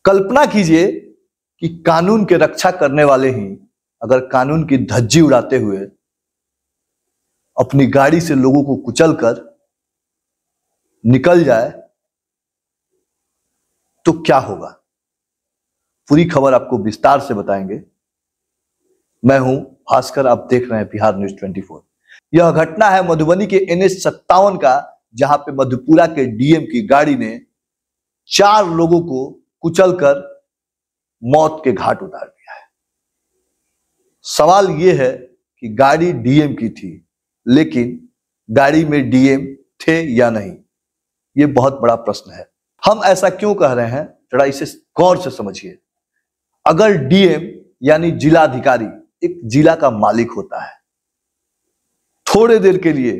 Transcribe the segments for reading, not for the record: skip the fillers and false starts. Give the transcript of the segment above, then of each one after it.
कल्पना कीजिए कि कानून के रक्षा करने वाले ही अगर कानून की धज्जी उड़ाते हुए अपनी गाड़ी से लोगों को कुचलकर निकल जाए तो क्या होगा। पूरी खबर आपको विस्तार से बताएंगे। मैं हूं भास्कर, आप देख रहे हैं बिहार न्यूज 24। यह घटना है मधुबनी के NH57 का, जहां पे मधेपुरा के DM की गाड़ी ने 4 लोगों को कुचलकर मौत के घाट उतार दिया है। सवाल यह है कि गाड़ी DM की थी, लेकिन गाड़ी में DM थे या नहीं, यह बहुत बड़ा प्रश्न है। हम ऐसा क्यों कह रहे हैं, जरा इसे गौर से समझिए। अगर DM यानी जिलाधिकारी एक जिला का मालिक होता है, थोड़े देर के लिए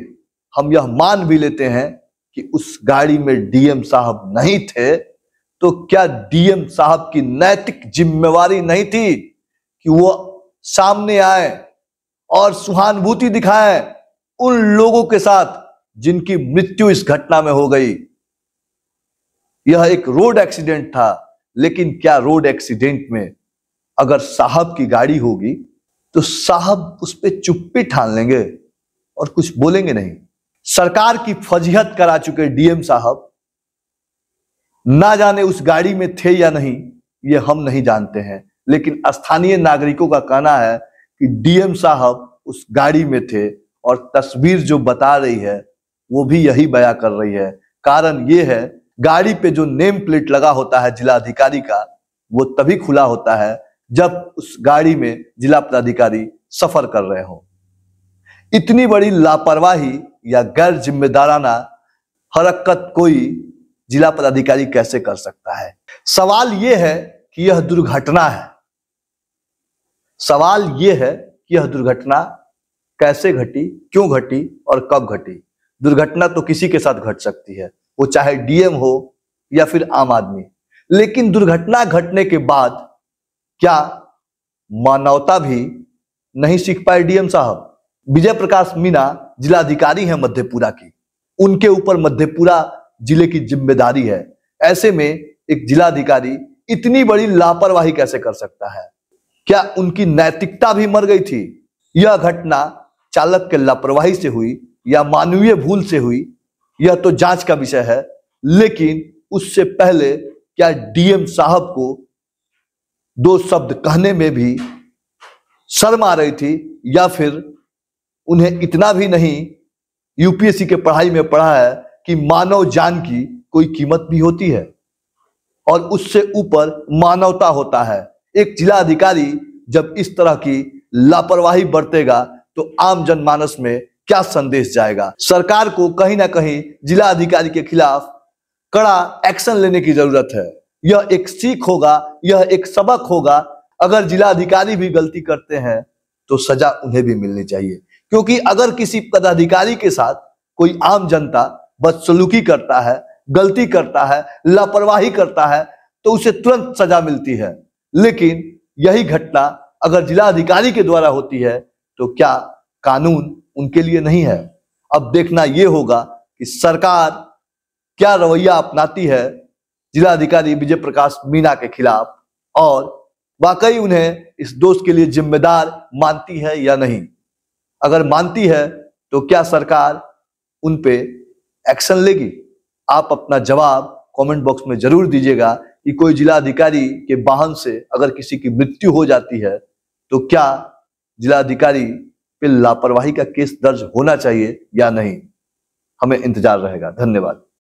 हम यह मान भी लेते हैं कि उस गाड़ी में DM साहब नहीं थे, तो क्या DM साहब की नैतिक जिम्मेवारी नहीं थी कि वो सामने आए और सहानुभूति दिखाएं उन लोगों के साथ जिनकी मृत्यु इस घटना में हो गई। यह एक रोड एक्सीडेंट था, लेकिन क्या रोड एक्सीडेंट में अगर साहब की गाड़ी होगी तो साहब उस पर चुप्पी ठान लेंगे और कुछ बोलेंगे नहीं। सरकार की फजीहत करा चुके DM साहब ना जाने उस गाड़ी में थे या नहीं, ये हम नहीं जानते हैं, लेकिन स्थानीय नागरिकों का कहना है कि DM साहब उस गाड़ी में थे और तस्वीर जो बता रही है वो भी यही बयां कर रही है। कारण ये है, गाड़ी पे जो नेम प्लेट लगा होता है जिलाधिकारी का, वो तभी खुला होता है जब उस गाड़ी में जिला पदाधिकारी सफर कर रहे हो। इतनी बड़ी लापरवाही या गैर जिम्मेदाराना हरकत कोई जिला पदाधिकारी कैसे कर सकता है। सवाल यह है कि यह दुर्घटना है। सवाल यह है कि यह दुर्घटना कैसे घटी, क्यों घटी और कब घटी। दुर्घटना तो किसी के साथ घट सकती है, वो चाहे DM हो या फिर आम आदमी, लेकिन दुर्घटना घटने के बाद क्या मानवता भी नहीं सीख पाए DM साहब। विजय प्रकाश मीणा जिलाधिकारी हैं मधेपुरा की, उनके ऊपर मधेपुरा जिले की जिम्मेदारी है। ऐसे में एक जिलाधिकारी इतनी बड़ी लापरवाही कैसे कर सकता है। क्या उनकी नैतिकता भी मर गई थी। यह घटना चालक के लापरवाही से हुई या मानवीय भूल से हुई, यह तो जांच का विषय है, लेकिन उससे पहले क्या DM साहब को 2 शब्द कहने में भी शर्म आ रही थी, या फिर उन्हें इतना भी नहीं UPSC के पढ़ाई में पढ़ा है कि मानव जान की कोई कीमत भी होती है और उससे ऊपर मानवता होता है। एक जिलाधिकारी जब इस तरह की लापरवाही बरतेगा तो आम जनमानस में क्या संदेश जाएगा। सरकार को कहीं ना कहीं जिला अधिकारी के खिलाफ कड़ा एक्शन लेने की जरूरत है। यह एक सीख होगा, यह एक सबक होगा। अगर जिला अधिकारी भी गलती करते हैं तो सजा उन्हें भी मिलनी चाहिए, क्योंकि अगर किसी पदाधिकारी के साथ कोई आम जनता बदसलूकी करता है, गलती करता है, लापरवाही करता है, तो उसे तुरंत सजा मिलती है। लेकिन यही घटना अगर जिला अधिकारी के द्वारा होती है तो क्या कानून उनके लिए नहीं है। अब देखना यह होगा कि सरकार क्या रवैया अपनाती है जिला अधिकारी विजय प्रकाश मीणा के खिलाफ, और वाकई उन्हें इस दोष के लिए जिम्मेदार मानती है या नहीं। अगर मानती है तो क्या सरकार उन पे एक्शन लेगी। आप अपना जवाब कमेंट बॉक्स में जरूर दीजिएगा कि कोई जिला अधिकारी के वाहन से अगर किसी की मृत्यु हो जाती है तो क्या जिला अधिकारी पे लापरवाही का केस दर्ज होना चाहिए या नहीं। हमें इंतजार रहेगा। धन्यवाद।